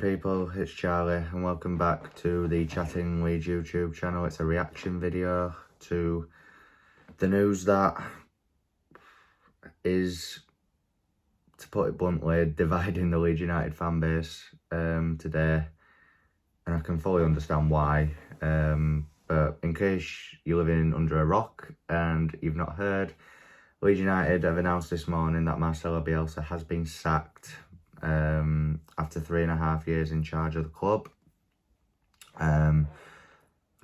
people, it's Charlie and welcome back to the Chatting Leeds YouTube channel. It's a reaction video to the news that is, to put it bluntly, dividing the Leeds United fan base today, and I can fully understand why. But in case you're living under a rock and you've not heard, Leeds United have announced this morning that Marcelo Bielsa has been sacked after 3.5 years in charge of the club.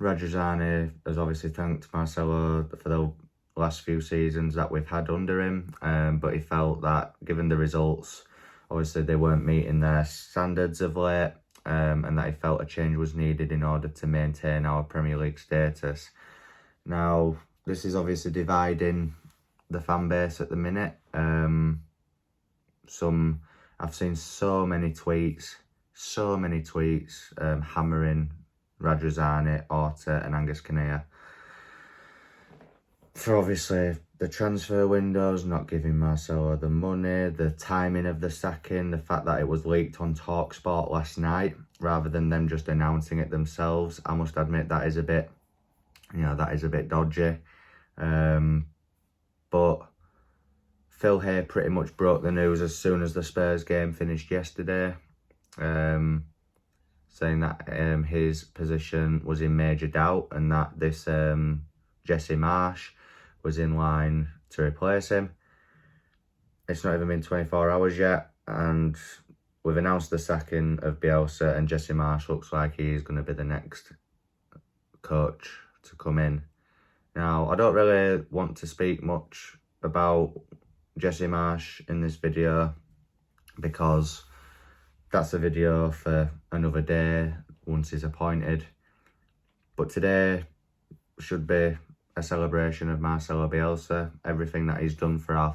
Rajazani has obviously thanked Marcelo for the last few seasons that we've had under him, but he felt that given the results, obviously they weren't meeting their standards of late, and that he felt a change was needed in order to maintain our Premier League status. Now, this is obviously dividing the fan base at the minute. I've seen so many tweets hammering Rajazani, Orta and Angus Kinnear for obviously the transfer windows, not giving Marcelo the money, the timing of the sacking, the fact that it was leaked on TalkSport last night rather than them just announcing it themselves. I must admit that is a bit, dodgy. But Phil Hay pretty much broke the news as soon as the Spurs game finished yesterday, saying that his position was in major doubt and that this Jesse Marsch was in line to replace him. It's not even been 24 hours yet, and we've announced the sacking of Bielsa, and Jesse Marsch looks like he's going to be the next coach to come in. Now, I don't really want to speak much about Jesse Marsch in this video because that's a video for another day once he's appointed. But today should be a celebration of Marcelo Bielsa, everything that he's done for our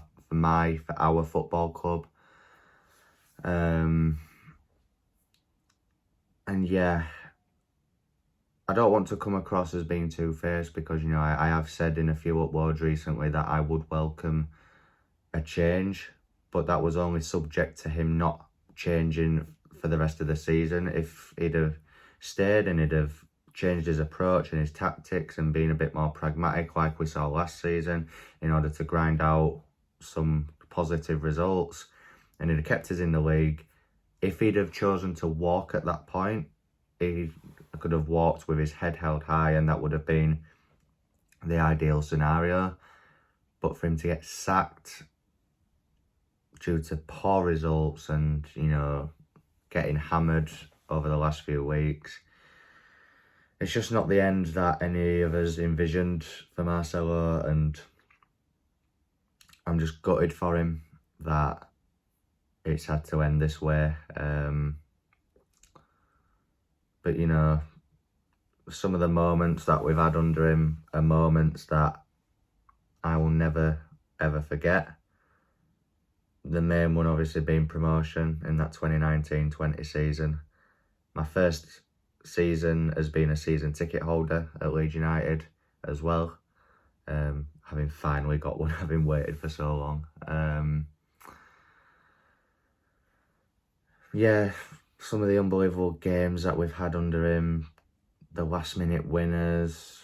football club. And yeah, I don't want to come across as being two-faced because, I have said in a few uploads recently that I would welcome a change, but that was only subject to him not changing for the rest of the season. If he'd have stayed and he'd have changed his approach and his tactics and been a bit more pragmatic like we saw last season in order to grind out some positive results, and he'd have kept us in the league. If he'd have chosen to walk at that point, he could have walked with his head held high, and that would have been the ideal scenario. But for him to get sacked due to poor results and, getting hammered over the last few weeks, it's just not the end that any of us envisioned for Marcelo, and I'm just gutted for him that it's had to end this way. But, some of the moments that we've had under him are moments that I will never, ever forget. The main one obviously being promotion in that 2019-20 season. My first season as being a season ticket holder at Leeds United as well. Having finally got one, having waited for so long. Yeah, some of the unbelievable games that we've had under him, the last minute winners,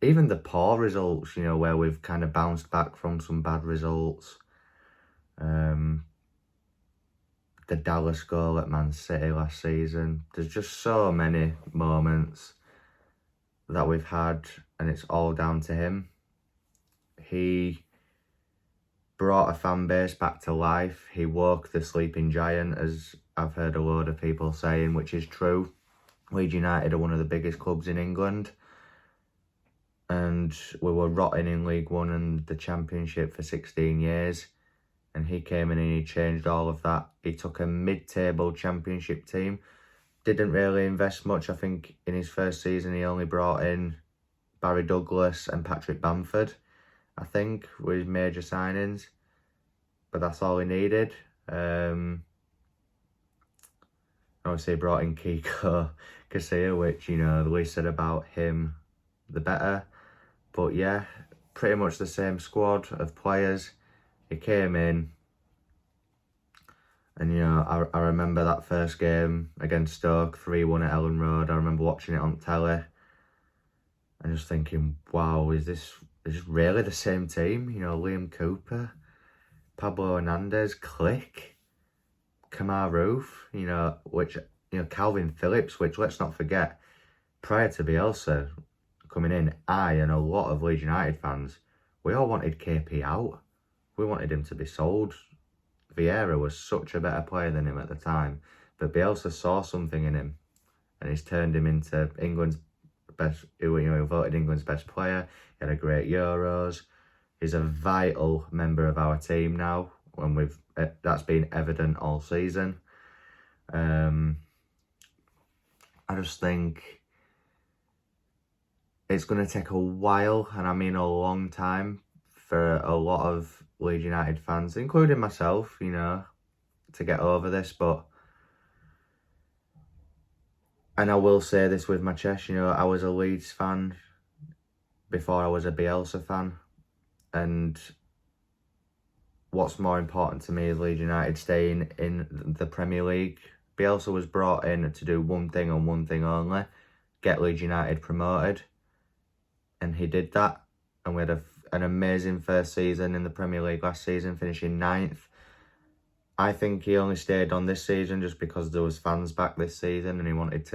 even the poor results, where we've kind of bounced back from some bad results. The Dallas goal at Man City last season. There's just so many moments that we've had, and it's all down to him. He brought a fan base back to life. He woke the sleeping giant, as I've heard a load of people saying, which is true. Leeds United are one of the biggest clubs in England, and we were rotting in League One and the Championship for 16 years. And he came in and he changed all of that. He took a mid-table Championship team, didn't really invest much. I think in his first season he only brought in Barry Douglas and Patrick Bamford, I think, were his major signings. But that's all he needed. Obviously he brought in Kiko Casilla, which, the least said about him, the better. But yeah, pretty much the same squad of players. He came in, And, you know, I remember that first game against Stoke, 3-1 at Ellen Road. I remember watching it on telly and just thinking, wow, is this really the same team? You know, Liam Cooper, Pablo Hernandez, Click, Kamar Roof, you know, Calvin Phillips, which, let's not forget, prior to Bielsa coming in, I and a lot of Leeds United fans, we all wanted KP out. We wanted him to be sold. Vieira was such a better player than him at the time, but Bielsa saw something in him and he's turned him into England's best, he voted England's best player. He had a great Euros. He's a vital member of our team now, and that's been evident all season. I just think it's going to take a while, and I mean a long time, for a lot of Leeds United fans, including myself, you know, to get over this. And I will say this with my chest, you know, I was a Leeds fan before I was a Bielsa fan. And what's more important to me is Leeds United staying in the Premier League. Bielsa was brought in to do one thing and one thing only, get Leeds United promoted. And he did that. And we had an amazing first season in the Premier League last season, finishing 9th. I think he only stayed on this season just because there was fans back this season, and he wanted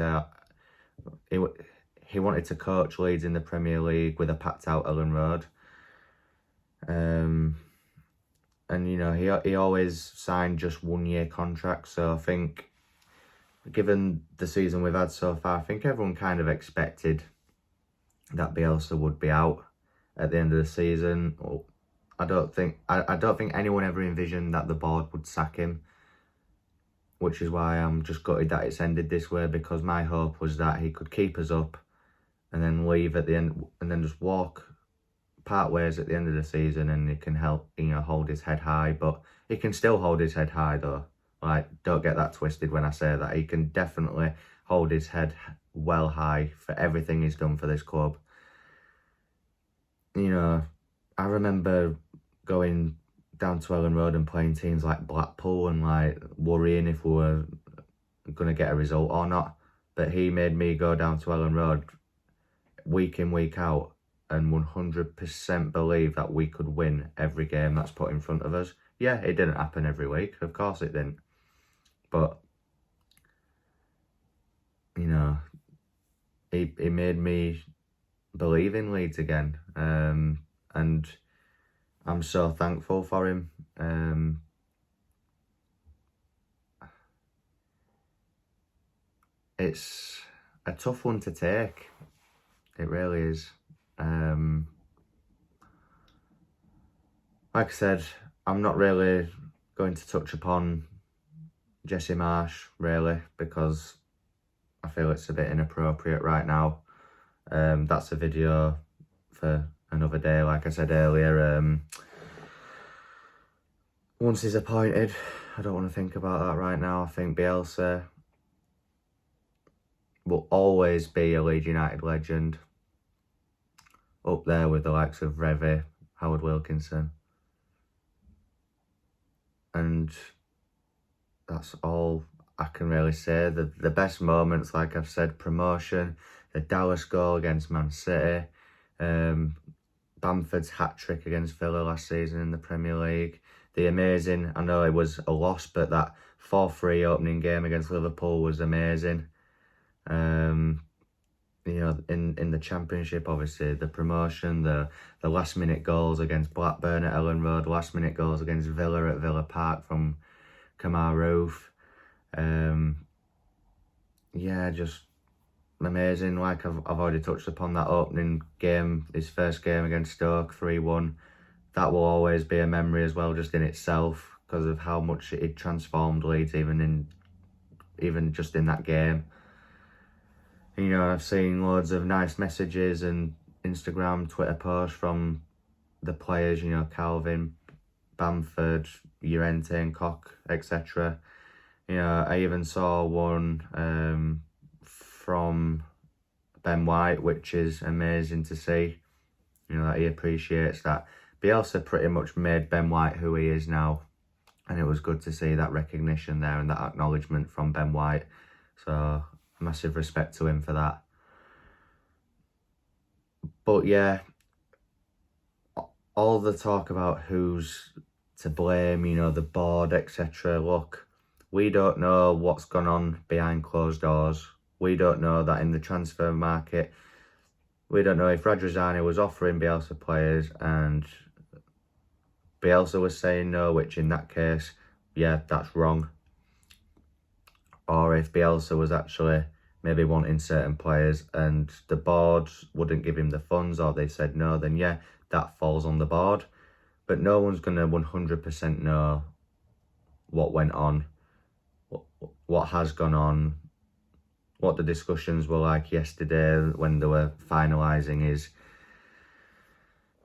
to coach Leeds in the Premier League with a packed out Ellen Road. And you know, he always signed just 1-year contracts. So I think, given the season we've had so far, I think everyone kind of expected that Bielsa would be out at the end of the season. I don't think anyone ever envisioned that the board would sack him, which is why I'm just gutted that it's ended this way, because my hope was that he could keep us up and then leave at the end, and then just part ways at the end of the season, and he can help, you know, hold his head high. But he can still hold his head high though. Like, don't get that twisted when I say that. He can definitely hold his head well high for everything he's done for this club. You know, I remember going down to Ellen Road and playing teams like Blackpool and like worrying if we were going to get a result or not. But he made me go down to Ellen Road week in, week out, and 100% believe that we could win every game that's put in front of us. Yeah, it didn't happen every week. Of course it didn't. But, you know, he made me believe in Leeds again. And I'm so thankful for him. It's a tough one to take. It really is. Like I said, I'm not really going to touch upon Jesse Marsh, really, because I feel it's a bit inappropriate right now. That's a video for another day, like I said earlier. Once he's appointed, I don't want to think about that right now. I think Bielsa will always be a Leeds United legend, up there with the likes of Revie, Howard Wilkinson. And that's all I can really say. The best moments, like I've said, promotion, the Dallas goal against Man City, Bamford's hat-trick against Villa last season in the Premier League, the amazing, I know it was a loss, but that 4-3 opening game against Liverpool was amazing. You know, in the Championship, obviously, the promotion, the last-minute goals against Blackburn at Ellen Road, last-minute goals against Villa at Villa Park from Kamar Roof. Yeah, just amazing. Like I've already touched upon that opening game, his first game against Stoke, 3-1. That will always be a memory as well, just in itself, because of how much it transformed Leeds, even just in that game. You know, I've seen loads of nice messages and Instagram, Twitter posts from the players, you know, Calvin, Bamford, Llorente and Koch, etc. You know, I even saw one from Ben White, which is amazing to see. You know, that he appreciates that. Bielsa pretty much made Ben White who he is now. And it was good to see that recognition there and that acknowledgement from Ben White. So massive respect to him for that. But yeah, all the talk about who's to blame, you know, the board, etc. Look, we don't know what's gone on behind closed doors. We don't know that in the transfer market. We don't know if Radrizzani was offering Bielsa players and Bielsa was saying no, which in that case, yeah, that's wrong. Or if Bielsa was actually maybe wanting certain players and the board wouldn't give him the funds, or they said no, then yeah, that falls on the board. But no one's going to 100% know what went on, what has gone on, what the discussions were like yesterday when they were finalising his,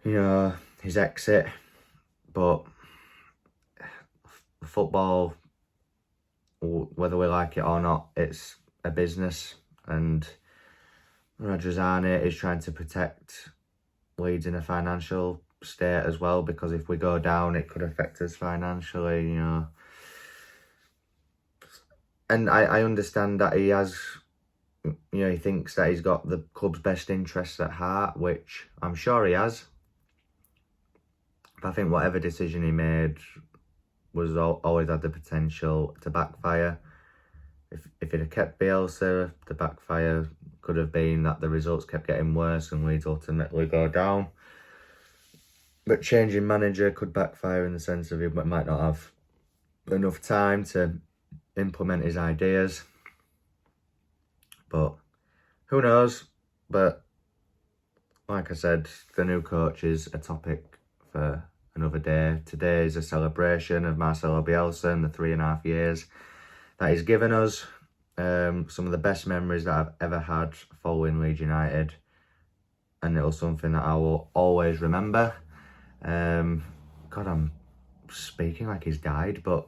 you know, his exit. But football, whether we like it or not, it's a business, and Radrizzani is trying to protect Leeds in a financial state as well, because if we go down, it could affect us financially, you know. And I understand that he has, you know, he thinks that he's got the club's best interests at heart, which I'm sure he has. But I think whatever decision he made was always had the potential to backfire. If it had kept Bielsa, the backfire could have been that the results kept getting worse and Leeds ultimately go down. But changing manager could backfire in the sense of he might not have enough time to implement his ideas. But who knows? But like I said, the new coach is a topic for another day. Today is a celebration of Marcelo Bielsa and the 3.5 years that he's given us. Some of the best memories that I've ever had following Leeds United. And it was something that I will always remember. God, I'm speaking like he's died, but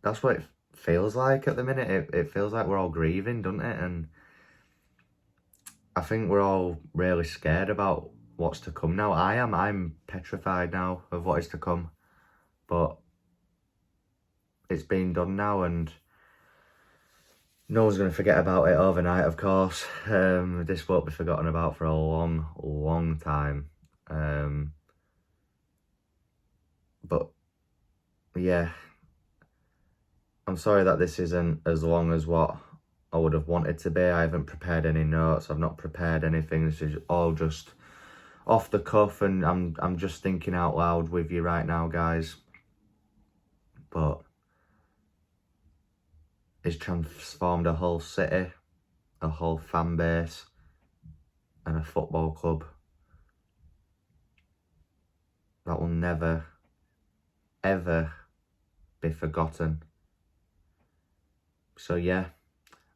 that's what it feels like at the minute. It feels like we're all grieving, doesn't it? And I think we're all really scared about what's to come now. I'm petrified now of what is to come. But it's been done now, and no one's going to forget about it overnight, of course. This won't be forgotten about for a long, long time. But yeah, I'm sorry that this isn't as long as what I would have wanted to be. I haven't prepared any notes. I've not prepared anything. This is all just off the cuff, and I'm just thinking out loud with you right now, guys. But it's transformed a whole city, a whole fan base, and a football club that will never, ever be forgotten. So yeah,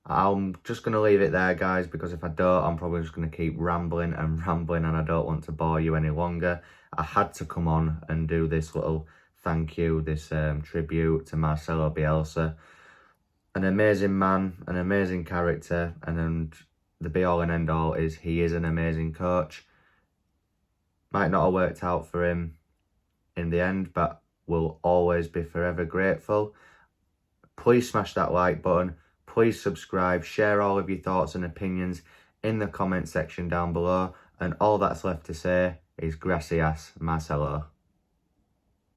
I'm just going to leave it there, guys, because if I don't, I'm probably just going to keep rambling and rambling, and I don't want to bore you any longer. I had to come on and do this little thank you, this tribute to Marcelo Bielsa. An amazing man, an amazing character, and the be-all and end-all is he is an amazing coach. Might not have worked out for him in the end, but we'll always be forever grateful. Please smash that like button. Please subscribe. Share all of your thoughts and opinions in the comment section down below. And all that's left to say is gracias, Marcelo.